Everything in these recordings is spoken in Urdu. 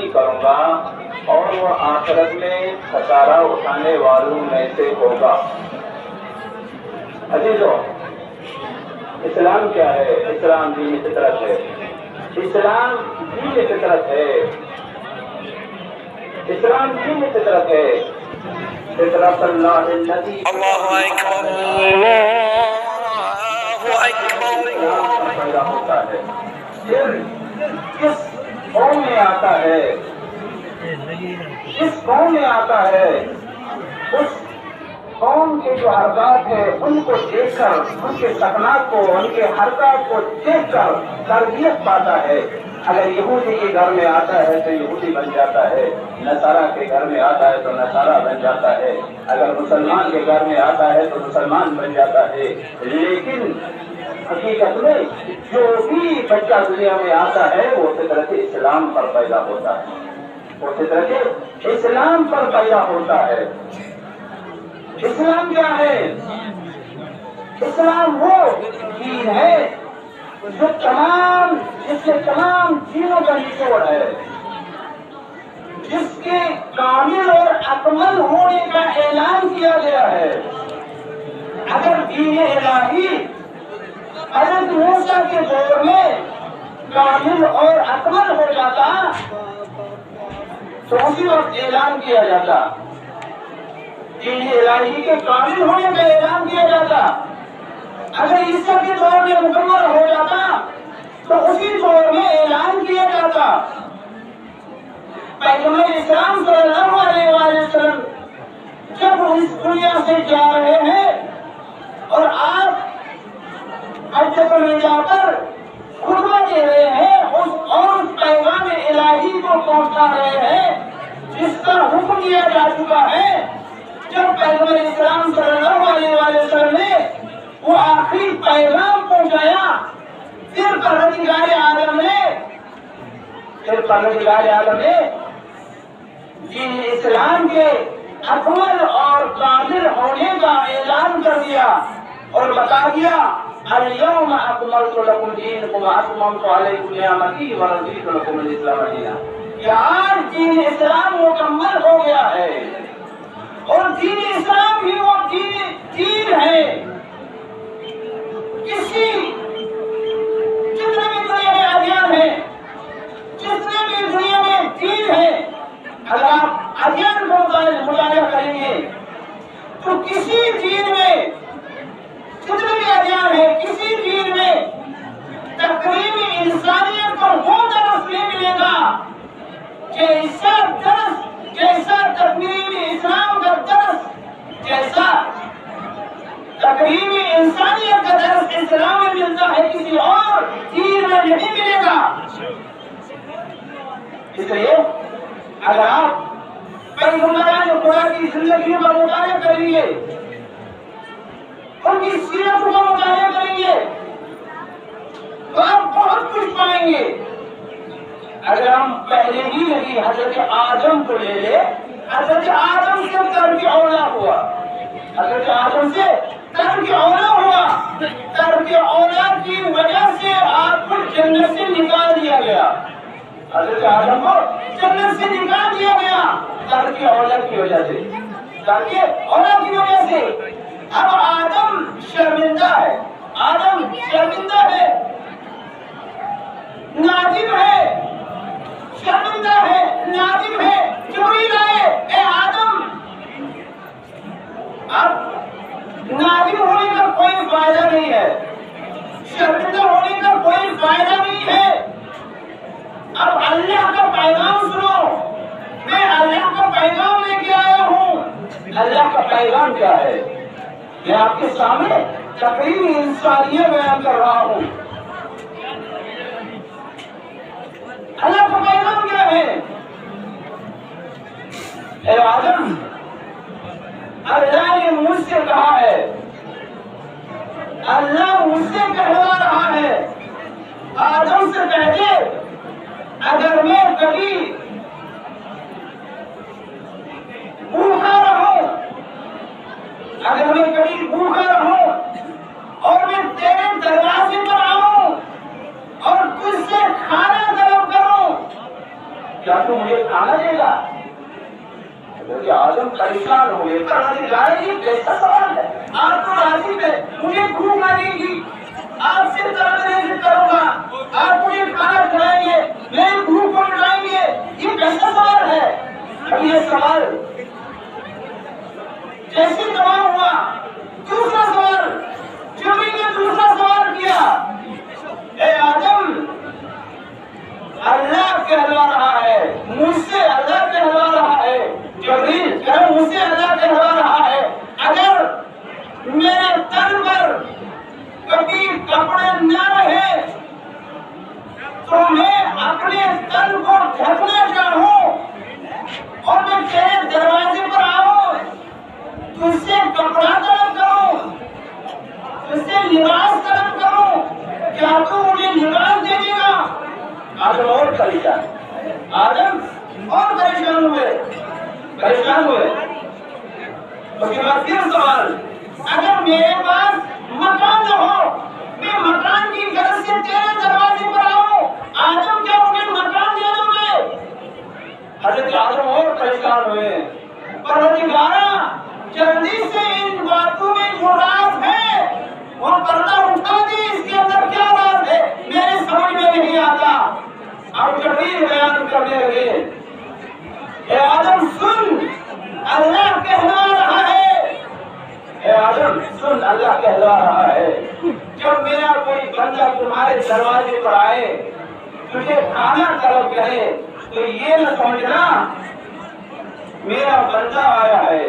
ترقی کروں گا اور وہ آخرت میں خسارہ اٹھانے والوں میں سے ہوگا۔ عزیزو، اسلام کیا ہے؟ اسلام دین فطرت ہے۔ اسلام دین فطرت ہے۔ اسلام دین فطرت ہے۔ فطرت اللہ الذی اللہ اکبر، اللہ اکبر۔ پیدا ہوتا ہے، پھر کس قوم میں آتا ہے، کس قوم میں آتا ہے، اس قوم کے جو حرکات ہے ان کو دیکھ کر، ان کے سکنات کو، ان کے حرکات کو دیکھ کر تربیت پاتا ہے۔ اگر یہودی کے گھر میں آتا ہے تو یہودی بن جاتا ہے، نصارہ کے گھر میں آتا ہے تو نصارہ بن جاتا ہے، اگر مسلمان کے گھر میں آتا ہے تو مسلمان بن جاتا ہے۔ لیکن حقیقت میں جو بھی بچہ دنیا میں آتا ہے وہ فطرت اسلام پر پیدا ہوتا ہے، وہ فطرت اسلام پر پیدا ہوتا ہے۔ اسلام کیا ہے؟ اسلام وہ دین ہے جس سے تمام دینوں کا نچوڑ ہے، جس کے کامل اور اکمل ہونے کا اعلان کیا گیا ہے۔ اگر دین الہی حضرت موسیٰ کے دور میں کامل اور اکمل ہو جاتا تو اسی وقت اعلان کیا جاتا، دین الہی کے کامل ہونے کا اعلان کیا جاتا۔ اگر عیسیٰ کے دور میں مکمل ہو جاتا تو اسی دور میں اعلان کیا جاتا۔ پیغمبر اسلام صلی اللہ علیہ وسلم جب اس دنیا سے جا رہے ہیں اور آپ حج پر جا کر خطبہ دے رہے ہیں اور اس پیغام الہی کو پہنچا رہے ہیں جس کا حکم دیا جا چکا ہے۔ جب پیغمبر اسلام صلی اللہ علیہ وسلم نے وہ آخری پیغام پہنچایا، پھر پروردگار عالم نے دین اسلام کے اکمل اور کامل ہونے کا اعلان کر دیا اور بتا دیا، اليوم اکملت لکم دینکم واتممت علیکم نعمتی ورضیت لکم الاسلام دینا، کہ آج دین اسلام مکمل ہو گیا ہے اور دین اسلام ہی وہ دین ہے۔ جتنے بھی دنیا میں ادیان ہیں، جتنے بھی دنیا میں دین ہے، اگر آپ ادیان کو مطالعہ کریں گے تو کسی دین میں، جتنے بھی ادیان ہیں، کسی دین میں تقریبی انسانیت کو وہ درس نہیں ملے گا جیسا تقریبی اسلام کا درس، جیسا تقریبی انسانیت کا درس اسلام میں ملتا ہے کسی اور دین میں نہیں ملے گا۔ اس لیے اگر آپ پیغمبران خدا کی زندگی کا مطالعہ کریں گے، ان کی سیرت کا مطالعہ کریں گے تو آپ بہت کچھ پائیں گے۔ اگر ہم پہلے ہی نہیں حضرت آدم کو لے لے، حضرت آدم سے ترک اولا ہوا، حضرت آدم سے ترک اولا ہوا، ترک اولا کی وجہ سے آپ کو جنت سے نکال دیا گیا، حضرت آدم کو جنت سے نکال دیا گیا ترک اولا کی وجہ سے، ترک اولا کی وجہ سے۔ اب آدم شرمندہ ہے، آدم شرمندہ ہے، نادم ہے، شرمندہ ہے، نادم ہے۔ جبریل آئے، اے آدم، اب نادم ہونے کا کوئی فائدہ نہیں ہے، شرمندہ ہونے کا کوئی فائدہ نہیں ہے۔ اب اللہ کا پیغام سنو، میں اللہ کا پیغام لے کے آیا ہوں۔ اللہ کا پیغام کیا ہے؟ میں آپ کے سامنے تقریبی انسانیت بیان کر رہا ہوں۔ اللہ کا پیغام کیا ہے؟ اے آدم، اللہ نے مجھ سے کہا ہے، اللہ مجھ سے کہوا رہا ہے، آدم سے کہہ دے اگر میں کبھی بھوکا رہوں، اگر میں کبھی بھوکا رہوں اور میں تیرے دروازے پر آؤں اور تجھ سے کھانا طلب کروں، کیا کیا تو مجھے کھانا دے گا؟ حضرت آدم پریشان ہوئے، یہ کیسا سوال ہے؟ آپ تو راضی ہے، مجھے بھوک لگے گی، آپ سے طلب کروں گا، آپ مجھے کھانا کھلائیں گے، میری بھوک کو مٹائیں گے، یہ کیسا سوال ہے؟ اب یہ سوال جیسے تمام ہوا، دوسرا سوال جبریل نے دوسرا سوال کیا، اے آدم، اللہ کہلوا رہا ہے، مجھ سے اللہ کہلوا رہا ہے، جبریل مجھ سے اللہ کہلوا رہا ہے، اگر میرے تن پر کبھی کپڑے نہ رہے تو میں اپنے تن کو ڈھکنا چاہوں اور میں تیرے دروازے پر آؤں، تجھ سے کپڑا طلب کروں، تجھ سے لباس طلب کروں، کیا تو مجھے لباس دے دے گا؟ آدم اور پریشان، آدم اور پریشان ہوئے۔ اس کے بعد پھر سوال، اگر میرے پاس مکان نہ ہو، میں مکان کی غرض سے تیرے دروازے پر آؤں، آدم کیا مجھے مکان دے دو گے؟ حضرت آدم اور پریشان ہوئے، پروردگارا جلدی سے ان باتوں میں جو راز ہے وہ پردہ اٹھا دی، اس کے اندر کیا راز ہے میرے سمجھ میں نہیں آتا۔ اب جبریل بیان کرنے لگے، اے آدم سن، اللہ کہلا رہا ہے، اے آدم سن، اللہ کہلا رہا ہے، جب میرا کوئی بندہ تمہارے دروازے پر آئے، تجھے کھانا طلب کرے، تو یہ نہ سمجھنا میرا بندہ آیا ہے،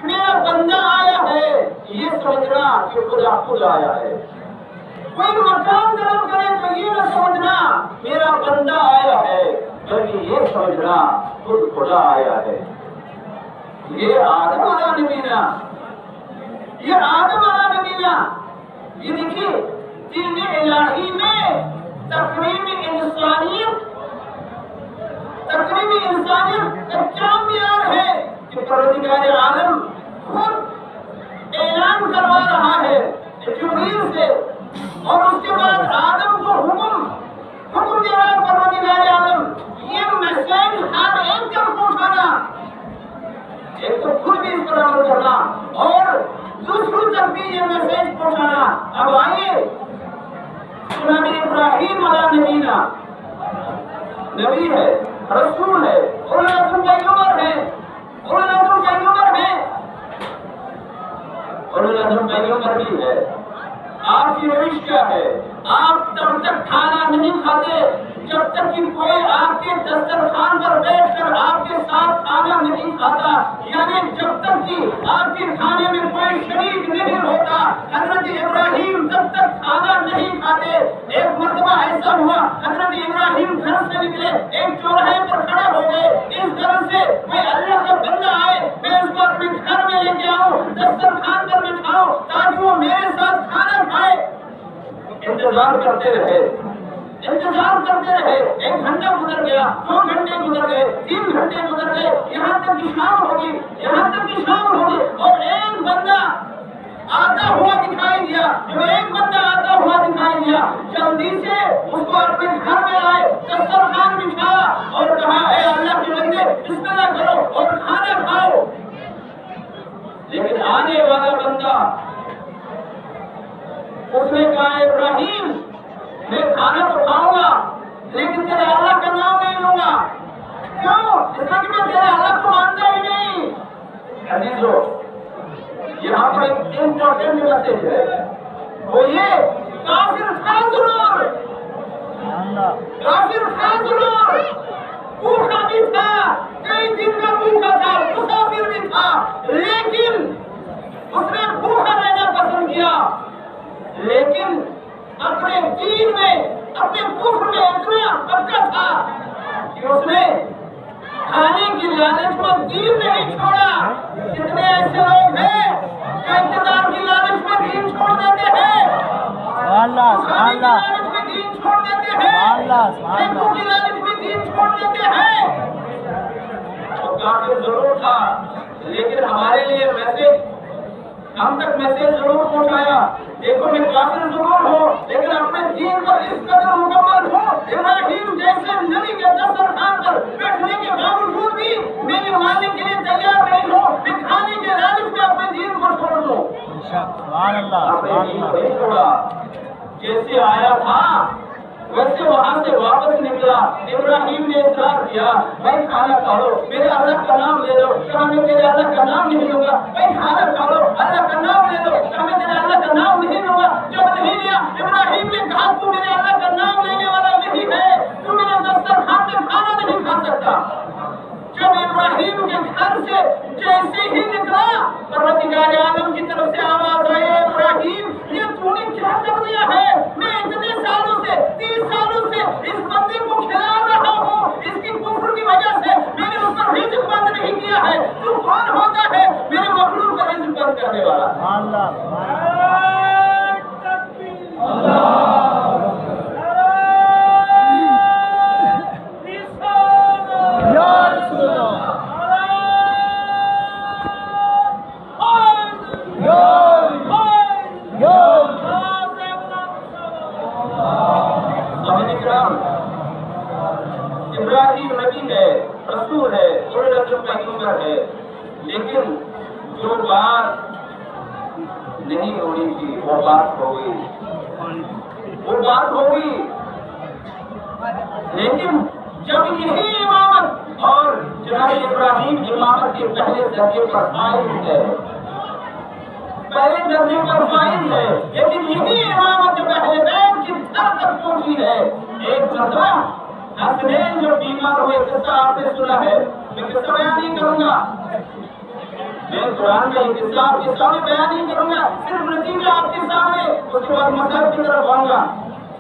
میرا بندہ آیا ہے، یہ سمجھنا کہ خدا خود آیا ہے۔ کوئی مکان طلب کرے تو یہ نہ سمجھنا میرا بندہ آیا ہے، بلکہ یہ سمجھنا خود خدا آیا ہے۔ یہ آدم علیہ نبینا، یہ آدم علیہ نبینا، یہ دیکھیے دین الہی میں تقریم انسانیت کا کیا معیار ہے کہ پروردگار عالم خود اعلان کروا رہا ہے جبریل سے، اور اس کے بعد آدم کو حکم دے رہا ہے پروردگار عالم، یہ میسج ہر ایک تک پہنچانا، ایک تو خود بھی اس پر عمل کرنا اور دوسروں تک بھی یہ میسج پہنچانا۔ اب آئیے جناب ابراہیم علیہ نبینا، نبی ہے، رسول ہے، اولو پیغمبر ہے، اولو پیغمبر بھی ہے۔ آپ کی روش کیا ہے؟ آپ تب تک کھانا نہیں کھاتے جب تک کہ کوئی آپ کے دسترخوان پر بیٹھ کر آپ کے ساتھ کھانا نہیں کھاتا، یعنی جب تک کہ آپ کے کھانے میں کوئی شریک نہیں ہوتا۔ حضرت ابراہیم تب تک کھانا نہیں کھاتے۔ ایک مرتبہ ایسا ہوا، حضرت ابراہیم گھر سے نکلے، ایک چوراہے پر کھڑے ہو گئے، اس گھر سے کوئی اللہ کا بندہ آئے، میں اس کو اپنے گھر میں لے کے آؤں، دسترخوان پر بٹھاؤں تاکہ وہ میرے ساتھ کھانا کھائے۔ انتظار کرتے رہے، ایک گھنٹہ گزر گیا، 2 گھنٹے گزر گئے، 3 گھنٹے گزر گئے، یہاں تک کہ شام ہوگی، اور ایک بندہ آتا ہوا دکھائی دیا۔ جب ایک بندہ آتا ہوا دکھائی دیا، جلدی سے اس کو اپنے گھر میں لائے، دسترخوان بچھایا اور کہا، اے اللہ کے بندے بسم اللہ کرو اور کھانا کھاؤ۔ لیکن آنے والا بندہ اس نے کہا، ابراہیم میں کھانا تو کھاؤں گا لیکن تیرے اللہ کا نام نہیں لوں گا۔ کیوں؟ اس لیے کہ میں تیرے اللہ کو مانتا ہی نہیں۔ عزیزو، یہاں پر ایک امپورٹنٹ میسج ہے، وہ یہ کافر تھا ضرور، بھوکا بھی تھا، کئی دن کا بھوکا تھا، مسافر بھی تھا، لیکن اس نے بھوکا رہنا پسند کیا، لیکن اپنے دین میں، اپنے کفر میں اتنا پکا تھا کہ اس نے کھانے کی لالچ میں دین نہیں چھوڑا۔ کتنے ایسے لوگ ہیں جو اقتدار کی لالچ میں دین چھوڑ دیتے ہیں، کھانے کی لالچ میں دین چھوڑ دیتے ہیں، پیسوں کی لالچ میں دین چھوڑ دیتے ہیں۔ وہ کافر ضرور تھا لیکن ہمارے لیے میسج، ہم تک میسج ضرور پہنچایا دیکھو میں کافر ضرور ہوں لیکن اپنے دین پر اس قدر مکمل ہوں، ابراہیم جیسے نبی کے دسترخوان پر بیٹھنے کے باوجود بھی میں یہ ماننے کے لیے تیار نہیں ہوں کہ کھانے کے لالچ میں اپنے دین کو چھوڑ دوں۔ سبحان اللہ، اپنے دین کو نہیں چھوڑا، جیسے آیا تھا ویسے وہاں سے واپس نکلا۔ ابراہیم نے اصرار کیا، بھائی کھانا کھا لو، میرے اللہ کا نام لے لو، کہا میں تیرے اللہ کا نام نہیں لوں گا۔ بھائی کھانا کھا لو، اللہ کا نام لے لو، کہا میں تیرے اللہ کا نام نہیں لوں گا۔ جب نہیں لیا، ابراہیم نے کہا تو میرے اللہ کا نام لینے والا نہیں ہے، تو میرے دسترخوان میں کھانا نہیں کھا سکتا۔ جب ابراہیم کے گھر سے جیسے ہی نکلا، پروردگار عالم کی طرف سے آواز آئی، ابراہیم یہ تو نے کیا کر دیا ہے؟ میں اتنے سالوں سے 30 سالوں سے اس بندے کو کھلا رہا ہوں، اس کی کفر کی وجہ سے میں نے اس پر رزق بند نہیں کیا ہے، تو کون ہوتا ہے میرے مخلوق پر رزق بند کرنے والا؟ ابراہیم نبی ہے، رسول ہے، پیغمبر ہے، لیکن جو بات نہیں ہونی تھی وہ بات ہو گئی، وہ بات ہو گئی۔ لیکن جب یہی امامت اور جناب ابراہیم امامت کے پہلے درجے پر فائز ہے، پہلے درجے پر فائز ہے، لیکن یہی امامت جو پہلے بیت کی سر تک پہنچی ہے۔ ایک مرتبہ حسنین جو بیمار ہوئے، قصہ آپ نے سنا ہے، میں قصہ بیان نہیں کروں گا، میں قرآن میں قصہ آپ کے سامنے بیان نہیں کروں گا، صرف نتیجہ آپ کے سامنے، اس کے بعد مذہب کی طرف آؤں گا،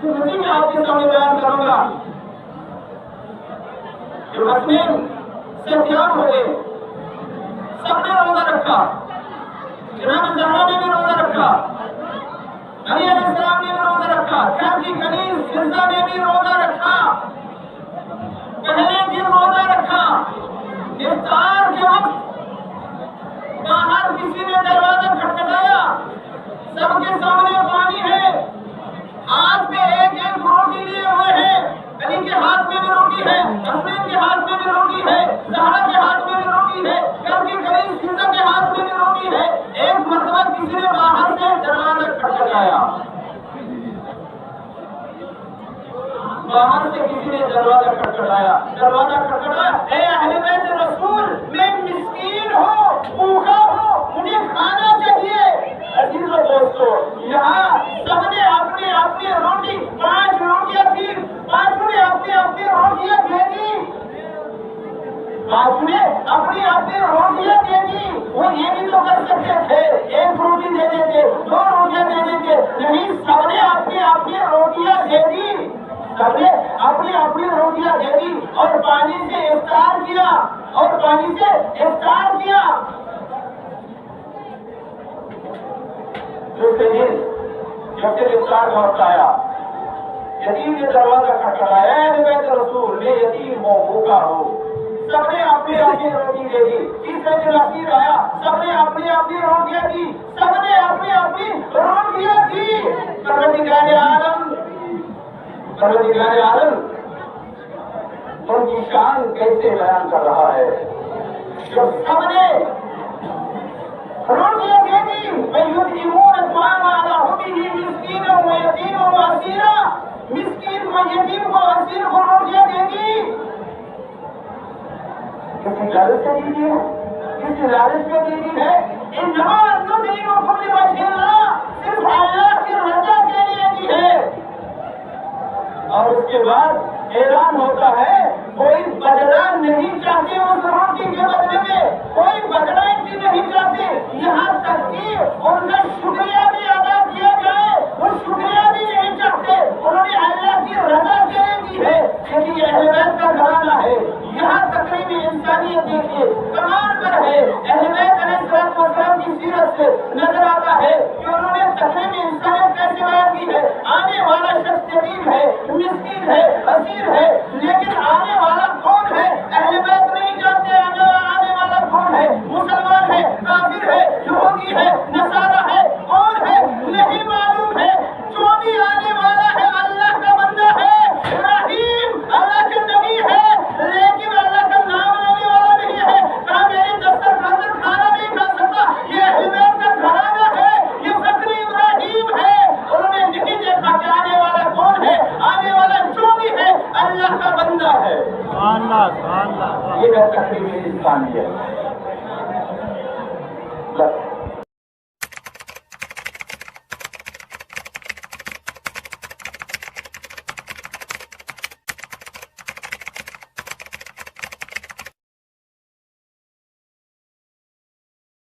صرف نتیجہ آپ کے سامنے بیان کروں گا۔ جب حسنین صحتیاب ہوئے، سب نے روزہ رکھا، جناب زہرا نے بھی روزہ رکھا، علی علیہ السلام نے بھی روزہ رکھا، گھر کی کنیز حفصہ نے بھی روزہ رکھا، پہلے دن روزہ رکھا۔ افطار کے وقت باہر کسی نے دروازہ کھٹکھٹایا، سب کے سامنے پانی ہے، ہاتھ میں ایک ایک روٹی لیے ہوئے ہیں، علی کے ہاتھ میں بھی روٹی ہے، حسنین کے ہاتھ میں بھی روٹی ہے، زہرا کے ہاتھ میں بھی روٹی ہے، گھر کی کنیز حفصہ کے ہاتھ میں بھی روٹی ہے۔ ایک مرتبہ کسی نے باہر سے دروازہ کھٹکھٹایا، باہر سے کسی نے دروازہ کھٹکھٹایا، اے اہل بیت رسول، میں مسکین ہوں، بھوکا ہوں، مجھے کھانا چاہیے۔ عزیز و دوستو، یہاں سب نے اپنی اپنی روٹی، 5 روٹیاں تھیں، 5 نے اپنی اپنی روٹیاں دے دی، 5 نے اپنی اپنی روٹیاں دے دی۔ وہ یہ بھی تو کر سکتے تھے، 1 روٹی دے دیتے، 2 روٹیاں دے دیتے، نہیں، سب نے اپنی اپنی روٹیاں دے دی، سب نے اپنی اپنی روٹیاں دے دی اور پانی سے افطار کیا، اور پانی سے افطار کیا۔ دوسرے دن جب پھر افطار کا وقت آیا، یتیم نے دروازہ کھٹکھٹایا، اے بیت رسول، میں یتیم ہوں، بھوکا ہوں، سب نے اپنی اپنی روٹی دے دی۔ تیسرے دن اخیر آیا، سب نے اپنی اپنی روٹیاں دی، سب نے اپنی اپنی روٹیاں دی۔ پروردگار عالم ان کی شان کیسے بیان کر رہا ہے، جو سب نے روٹیاں دے دی، وَيُطْعِمُونَ الطَّعَامَ عَلَىٰ حُبِّهِ مِسْكِينًا وَيَتِيمًا وَأَسِيرًا، مسکین کو، یتیم کو، اسیر کو روٹیاں دے دی۔ کسی لالچ سے دی ہے، کسی لالچ میں دی ہے، انما نطعمکم لوجہ اللہ، صرف اللہ کی رضا کے لیے دی ہے۔ اور اس کے بعد اعلان ہوتا ہے، کوئی بدلہ نہیں چاہتے اس روٹی کے بدلے میں، کوئی بدلہ کی نہیں چاہتے، یہاں تک کہ ان کا شکریہ بھی ادا کیا جائے، وہ شکریہ بھی نہیں چاہتے، انہوں نے اللہ کی رضا کے لیے دی ہے، کیونکہ یہ اہل بیت کا گھرانہ ہے۔ یہاں تقریب انسانیت دیکھیے کمال پر ہے، اہل بیت علیہ السلام کی سیرت سے نظر آتا ہے کہ انہوں نے تقریب انسانیت کیسے بیان کی ہے۔ آنے والا شخص یتیم ہے، مسکین ہے، اسیر ہے، لیکن آنے والا کون ہے؟ اہل بیت نہیں جانتے آنے والا کون ہے، مسلمان ہے، کافر ہے، یہودی ہے، نصارہ ہے، کون ہے نہیں معلوم۔ ہے تقریب انسانیت.